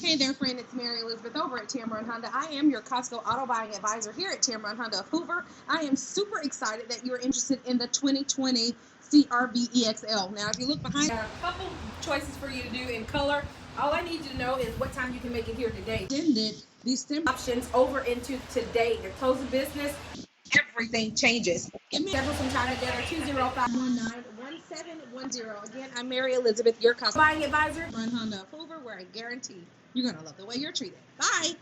Hey there, friend. It's Mary Elizabeth over at Tameron Honda. I am your Costco auto buying advisor here at Tameron Honda of Hoover. I am super excited that you're interested in the 2020 CRV EXL. Now, if you look behind, A couple choices for you to do in color. All I need you to know is what time you can make it here today. extended December Options over into today. They're close of business. everything changes. Give me Schedule some time together. 205 191710. Again, I'm Mary Elizabeth, your Costco buying advisor. Tameron Honda of Hoover, where I guarantee you're going to love the way you're treated. Bye.